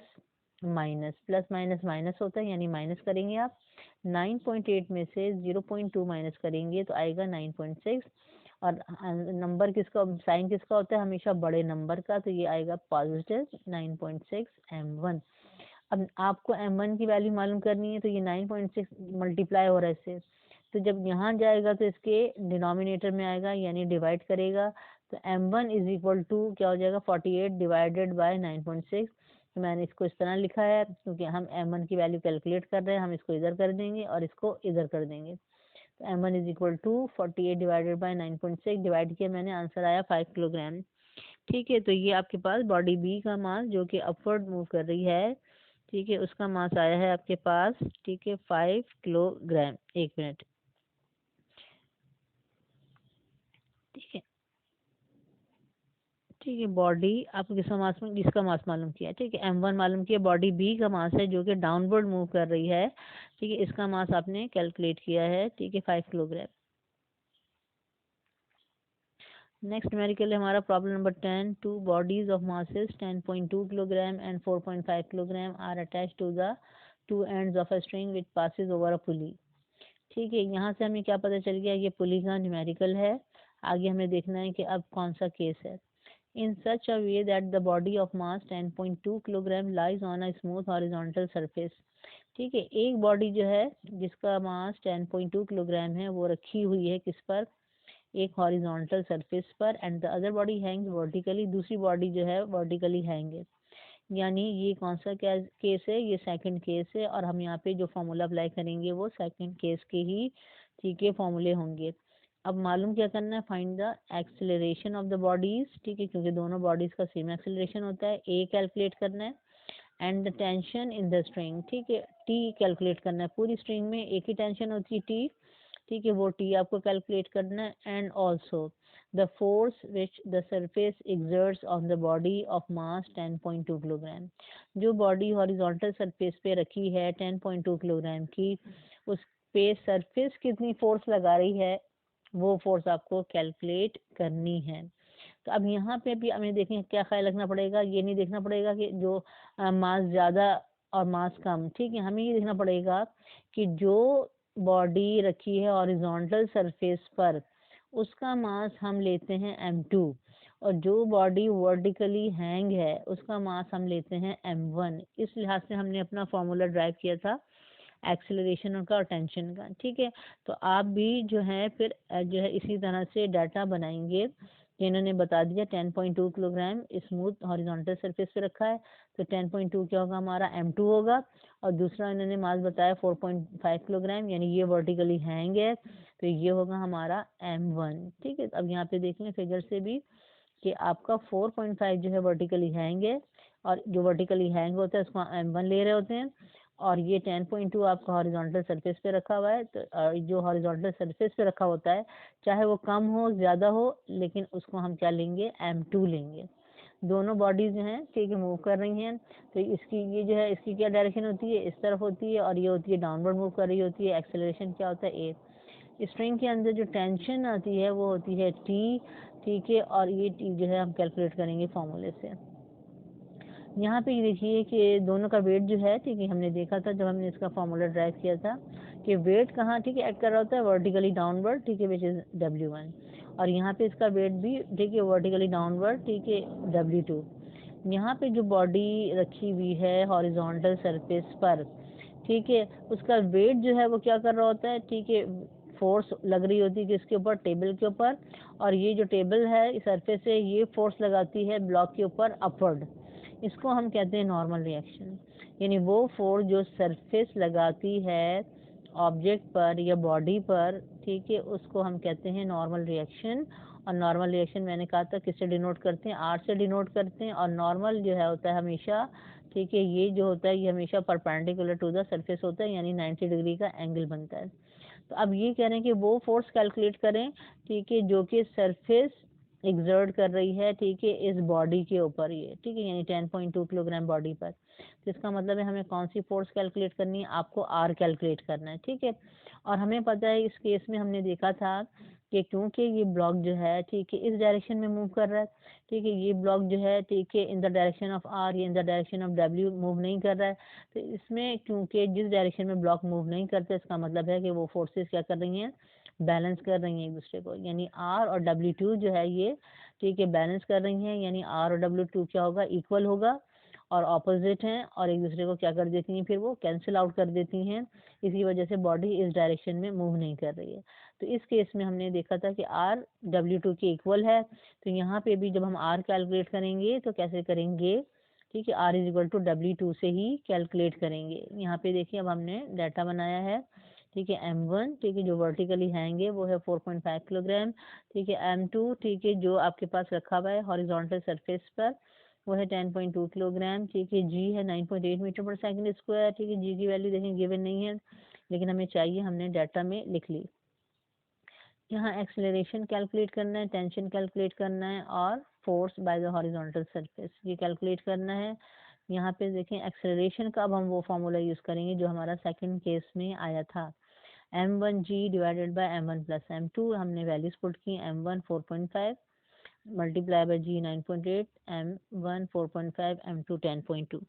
minus, plus minus minus होता है, यानी माइनस करेंगे आप, 9.8 में से 0.2 माइनस करेंगे तो आएगा 9.6, और नंबर किसका, साइन किसका होता है हमेशा बड़े नंबर का, तो ये आएगा पॉजिटिव 9.6 m1। अब आपको m1 की वैल्यू मालूम करनी है, तो ये 9.6 मल्टीप्लाई हो रहा है इससे, तो जब यहाँ जाएगा तो इसके डिनोमिनेटर में आएगा, यानी डिवाइड करेगा, तो m1 इज इक्वल टू क्या हो जाएगा 48 डिवाइडेड बाय 9.6। तो मैंने इसको इस तरह लिखा है, क्योंकि हम m1 की वैल्यू कैलकुलेट कर रहे हैं, हम इसको इधर कर देंगे और इसको इधर कर देंगे। तो m1 is equal to 48 divided by 9.6, divide किया मैंने, आंसर आया 5 किलोग्राम। ठीक है, तो ये आपके पास बॉडी बी का मास जो कि अपवर्ड मूव कर रही है, ठीक है, उसका मास आया है आपके पास, ठीक है, 5 किलोग्राम। एक मिनट, ठीक है, ठीक है, बॉडी आपको किसका मास में, जिसका मास मालूम किया, ठीक है, m1 मालूम किया, बॉडी बी का मास है जो कि डाउनवर्ड मूव कर रही है, ठीक है, इसका मास आपने कैलकुलेट किया है, ठीक है, 5 किलोग्राम। नेक्स्ट न्यूमेरिकल है हमारा problem number 10। Two bodies of masses 10.2 kilogram and 4.5 kilogram are attached to the two ends of a string which passes over a pulley. ठीक है, यहाँ से हमें क्या पता चल गया, ये पुली का न्यूमेरिकल है। आगे हमें देखना है कि अब कौन सा केस है। In such a way that the body of mass 10.2 kilogram lies on a smooth horizontal surface. ठीक है, एक बॉडी जो है जिसका मास 10.2 किलोग्राम है वो रखी हुई है किस पर, एक हॉरिजॉन्टल सरफेस पर, and the other body Hanks vertically, दूसरी बॉडी जो है वर्टिकली हैंग है। यानी ये कौन सा केस है, ये सेकंड केस है, और हम यहाँ पे जो फॉर्मूला अप्लाई करेंगे वो सेकंड केस के ही, ठीक है, फॉर्मूले होंगे। अब मालूम क्या करना है, find the acceleration of the bodies, ठीक है, क्योंकि दोनों बॉडीज का सेम एक्सेलरेशन होता है, ए कैलकुलेट करना है, and the tension in the string, ठीक है, टी कैलकुलेट करना है, पूरी स्ट्रिंग में एक ही टेंशन होती है टी, ठीक है, वो टी आपको कैलकुलेट करना है, and also the force which the surface exerts on the body of mass 10.2 kilogram. जो बॉडी हॉरिजॉन्टल सरफेस पे रखी है 10.2 किलोग्राम की, उस पे सरफेस कितनी फोर्स लगा रही है वो फोर्स आपको कैलकुलेट करनी है। तो अब यहाँ पे भी हमें देखें क्या ख्याल रखना पड़ेगा, ये नहीं देखना पड़ेगा कि जो मास ज़्यादा और मास कम, ठीक है, हमें ये देखना पड़ेगा कि जो बॉडी रखी है हॉरिजॉन्टल सरफेस पर उसका मास हम लेते हैं m2, और जो बॉडी वर्टिकली हैंग है उसका मास हम लेते हैं m1। इस लिहाज से हमने अपना फॉर्मूला ड्राइव किया था एक्सेलरेशन का और टेंशन का। ठीक है, तो आप भी जो है फिर जो है इसी तरह से डाटा बनाएंगे। इन्होंने बता दिया 10.2 किलोग्राम स्मूथ हॉरिजॉन्टल सरफेस पे रखा है, तो 10.2 क्या होगा हमारा m2 होगा, और दूसरा इन्होंने मास बताया 4.5 किलोग्राम, यानी ये वर्टिकली हैंग है, तो ये होगा हमारा m1। ठीक है, अब यहाँ पे देख लें फिगर से भी कि आपका 4.5 जो है वर्टिकली हैंग है, और जो वर्टिकली हैंग होता है उसको m1 ले रहे होते हैं, और ये 10.2 आपका हॉरिजॉन्टल सरफेस पे रखा हुआ है। तो जो हॉरिजॉन्टल सरफेस पे रखा होता है चाहे वो कम हो ज़्यादा हो, लेकिन उसको हम क्या लेंगे, m2 लेंगे। दोनों बॉडीज जो हैं, ठीक है, मूव कर रही हैं, तो इसकी ये जो है इसकी क्या डायरेक्शन होती है, इस तरफ होती है, और ये होती है डाउनवर्ड मूव कर रही होती है। एक्सेलरेशन क्या होता है, ए। स्ट्रिंग के अंदर जो टेंशन आती है वो होती है टी, ठीक है, और ये टी जो है हम कैलकुलेट करेंगे फॉर्मूले से। यहाँ पे ये देखिए कि दोनों का वेट जो है, ठीक है, हमने देखा था जब हमने इसका फॉर्मूला ड्राइव किया था कि वेट कहाँ, ठीक है, एक्ट कर रहा होता है वर्टिकली डाउनवर्ड, ठीक है, विच इज W1, और यहाँ पे इसका वेट भी, ठीक है, वर्टिकली डाउनवर्ड, ठीक है, W2। यहाँ पे जो बॉडी रखी हुई है हॉरिजॉन्टल सरफेस पर, ठीक है, उसका वेट जो है वो क्या कर रहा होता है, ठीक है, फोर्स लग रही होती है किसके ऊपर, टेबल के ऊपर, और ये जो टेबल है सरफेस से ये फोर्स लगाती है ब्लॉक के ऊपर अपवर्ड। इसको हम कहते हैं नॉर्मल रिएक्शन, यानी वो फोर्स जो सरफेस लगाती है ऑब्जेक्ट पर या बॉडी पर, ठीक है, उसको हम कहते हैं नॉर्मल रिएक्शन। और नॉर्मल रिएक्शन मैंने कहा था किससे डिनोट करते हैं, आर से डिनोट करते हैं, और नॉर्मल जो है होता है हमेशा, ठीक है, ये जो होता है ये हमेशा परपेंडिकुलर टू द सरफेस होता है, यानी 90 डिग्री का एंगल बनता है। तो अब ये कह रहे हैं कि वो फोर्स कैलकुलेट करें, ठीक है, जो कि सरफेस एग्जर्ट कर रही है, ठीक है, इस बॉडी के ऊपर, ये ठीक है, यानी 10.2 किलोग्राम बॉडी पर। तो इसका मतलब है हमें कौन सी फोर्स कैलकुलेट करनी है, आपको आर कैलकुलेट करना है, ठीक है। और हमें पता है इस केस में हमने देखा था कि क्योंकि ये ब्लॉक जो है, ठीक है, इस डायरेक्शन में मूव कर रहा है, ठीक है, ये ब्लॉक जो है, ठीक है, in the direction of R, ये in the direction of W move नहीं कर रहा है। तो इसमें क्योंकि जिस डायरेक्शन में ब्लॉक मूव नहीं करते, इसका मतलब है कि वो फोर्सेस क्या कर रही हैं, बैलेंस कर रही हैं एक दूसरे को, यानी आर और W2 जो है ये, ठीक है, बैलेंस कर रही हैं, यानी आर और W2 क्या होगा, इक्वल होगा, और ऑपोजिट हैं, और एक दूसरे को क्या कर देती हैं, फिर वो कैंसिल आउट कर देती हैं। इसी वजह से बॉडी इस डायरेक्शन में मूव नहीं कर रही है। तो इस केस में हमने देखा था कि आर W2 के इक्वल है। तो यहाँ पे भी जब हम आर कैलकुलेट करेंगे तो कैसे करेंगे, ठीक है, are is equal to W2 से ही कैलकुलेट करेंगे। यहाँ पे देखिए अब हमने डाटा बनाया है, ठीक है, M1, ठीक है, जो वर्टिकली हैंगे वो है 4.5 किलोग्राम, ठीक है, M2, ठीक है, जो आपके पास रखा हुआ है हॉरिजॉन्टल सरफेस पर, वो है 10.2 किलोग्राम, ठीक है, G है 9.8 मीटर पर सेकंड स्क्वायर, ठीक है, G की वैल्यू देखें गिवन नहीं है, लेकिन हमें चाहिए, हमने डाटा में लिख ली। यहाँ एक्सेलरेशन कैलकुलेट करना है, टेंशन कैलकुलेट करना है, और force by the horizontal surface ये कैलकुलेट करना है। यहाँ पे देखें एक्सेलरेशन का अब हम वो फॉर्मूला यूज़ करेंगे जो हमारा सेकंड केस में आया था, m1g divided by m1 plus m2। हमने वैल्यूज पुट की, m1 4.5 multiply by g 9.8, m1 4.5, m2 10.2।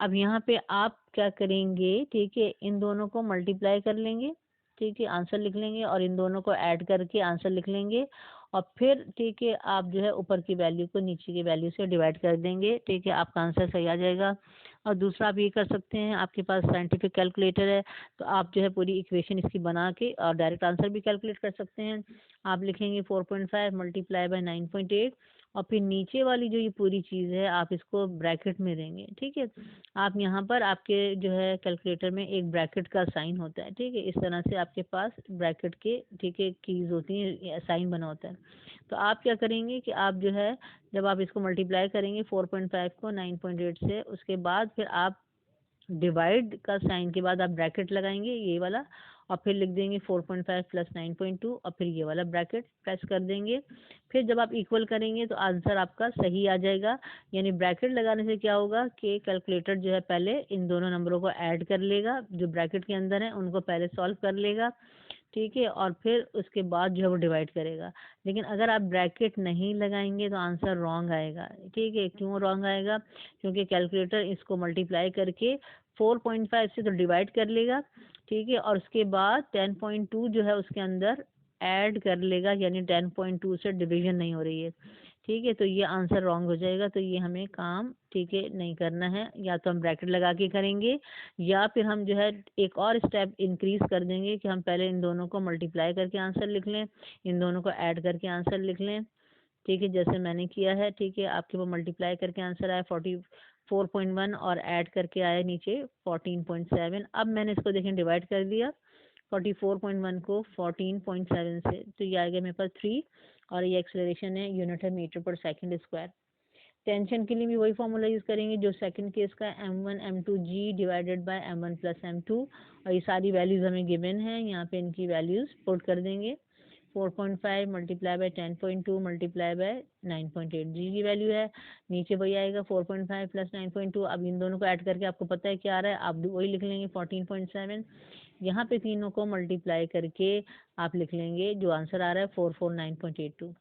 अब यहाँ पे आप क्या करेंगे, ठीक है, इन दोनों को मल्टीप्लाई कर लेंगे, ठीक है, आंसर लिख लेंगे, और इन दोनों को ऐड करके आंसर लिख लेंगे, और फिर ठीक है आप जो है ऊपर की वैल्यू को नीचे की वैल्यू से डिवाइड कर देंगे, ठीक है, आपका आंसर सही आ जाएगा। और दूसरा आप ये कर सकते हैं, आपके पास साइंटिफिक कैलकुलेटर है तो आप जो है पूरी इक्वेशन इसकी बना के और डायरेक्ट आंसर भी कैलकुलेट कर सकते हैं। आप लिखेंगे 4.5 मल्टीप्लाई बाय 9.8, और फिर नीचे वाली जो ये पूरी चीज़ है आप इसको ब्रैकेट में देंगे, ठीक है। आप यहाँ पर आपके जो है कैलकुलेटर में एक ब्रैकेट का साइन होता है, ठीक है, इस तरह से आपके पास ब्रैकेट के, ठीक है, कीज होती हैं, साइन बना होता है। तो आप क्या करेंगे कि आप जो है जब आप इसको मल्टीप्लाई करेंगे 4.5 को 9.8 से, उसके बाद फिर आप डिवाइड का साइन के बाद आप ब्रैकेट लगाएंगे ये वाला, और फिर लिख देंगे 4.5 प्लस 9.2, और फिर ये वाला ब्रैकेट प्रेस कर देंगे। फिर जब आप इक्वल करेंगे तो आंसर आपका सही आ जाएगा। यानी ब्रैकेट लगाने से क्या होगा कि कैलकुलेटर जो है पहले इन दोनों नंबरों को ऐड कर लेगा, जो ब्रैकेट के अंदर है उनको पहले सॉल्व कर लेगा, ठीक है, और फिर उसके बाद जो है वो डिवाइड करेगा। लेकिन अगर आप ब्रैकेट नहीं लगाएंगे तो आंसर रॉन्ग आएगा, ठीक है। क्यों रॉन्ग आएगा, क्योंकि कैलकुलेटर इसको मल्टीप्लाई करके 4.5 से तो डिवाइड कर लेगा, ठीक है, और उसके बाद 10.2 जो है उसके अंदर ऐड कर लेगा, यानी 10.2 से डिवीजन नहीं हो रही है, ठीक है। तो ये आंसर रॉन्ग हो जाएगा, तो ये हमें काम, ठीक है, नहीं करना है। या तो हम ब्रैकेट लगा के करेंगे, या फिर हम जो है एक और स्टेप इंक्रीज कर देंगे कि हम पहले इन दोनों को मल्टीप्लाई करके आंसर लिख लें, इन दोनों को ऐड करके आंसर लिख लें, ठीक है, जैसे मैंने किया है, ठीक है। आपके वो मल्टीप्लाई करके आंसर आया 44.1 और ऐड करके आया नीचे 14.7। अब मैंने इसको देखें डिवाइड कर दिया 44.1 को 14.7 से, तो ये आ गया मेरे पास 3, और ये एक्सेलरेशन है, यूनिट है metre per second square. Tension के लिए भी वही फॉर्मूला यूज़ करेंगे जो सेकंड केस का, m1 m2g divided by m1 plus m2, और ये सारी वैल्यूज़ हमें गिवन है, यहाँ पे इनकी वैल्यूज़ पुट कर देंगे। 4.5 मल्टीप्लाई बाय 10.2 मल्टीप्लाई बाय 9.8, जी की वैल्यू है, नीचे वही आएगा 4.5 प्लस 9.2। अब इन दोनों को ऐड करके आपको पता है क्या आ रहा है, आप वही लिख लेंगे 14.7। यहाँ पे तीनों को मल्टीप्लाई करके आप लिख लेंगे, जो आंसर आ रहा है 449.82।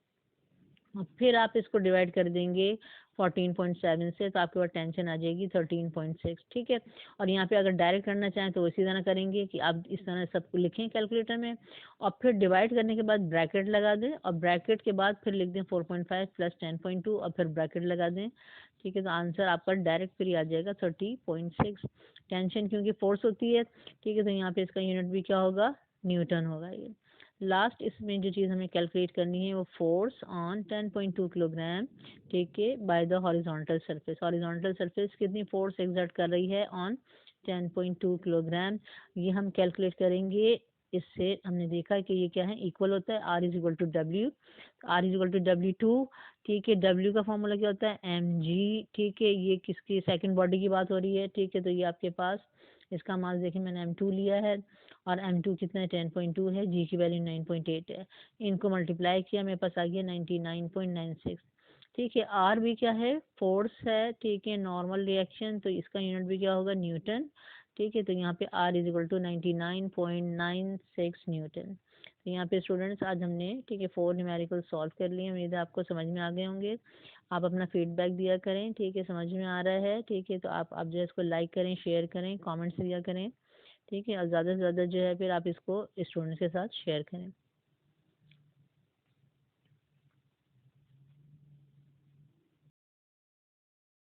और फिर आप इसको डिवाइड कर देंगे 14.7 से, तो आपके पास टेंशन आ जाएगी 13.6। ठीक है। और यहाँ पे अगर डायरेक्ट करना चाहें तो इसी तरह करेंगे कि आप इस तरह सबको लिखें कैलकुलेटर में, और फिर डिवाइड करने के बाद ब्रैकेट लगा दें, और ब्रैकेट के बाद फिर लिख दें 4.5 प्लस 10.2 और फिर ब्रैकेट लगा दें। ठीक है। तो आंसर आपका डायरेक्ट फिर आ जाएगा 30.6। टेंशन क्योंकि फोर्स होती है। ठीक है। तो यहाँ पे इसका यूनिट भी क्या होगा, न्यूटन होगा। ये लास्ट इसमें जो चीज़ हमें कैलकुलेट करनी है वो फोर्स ऑन 10.2 किलोग्राम, ठीक है, by the horizontal surface. Horizontal surface कितनी फोर्स एक्सर्ट कर रही है ऑन 10.2 किलोग्राम, ये हम कैलकुलेट करेंगे। इससे हमने देखा कि ये क्या है, इक्वल होता है R is equal to W, R is equal to W2। ठीक है। W का फॉर्मूला क्या होता है, mg। ठीक है। ये किसकी सेकंड बॉडी की बात हो रही है। ठीक है। तो ये आपके पास इसका मास देखिए मैंने m2 लिया है, और m2 कितना है 10.2 है, g की वैल्यू 9.8 है। इनको मल्टीप्लाई किया, मेरे पास आ गया 99.96। ठीक है। r भी क्या है, फोर्स है। ठीक है, नॉर्मल रिएक्शन, तो इसका यूनिट भी क्या होगा, न्यूटन। ठीक है। तो यहाँ पे r is equal to 99.96 newton. तो यहाँ पे स्टूडेंट्स आज हमने, ठीक है, 4 न्यूमेरिकल सॉल्व कर लिए। उम्मीद है आपको समझ में आ गए होंगे। आप अपना फीडबैक दिया करें। ठीक है, समझ में आ रहा है। ठीक है। तो आप जो है इसको लाइक करें, शेयर करें, कमेंट्स दिया करें। ठीक है। और ज़्यादा से ज़्यादा जो है फिर आप इसको स्टूडेंट्स के साथ शेयर करें।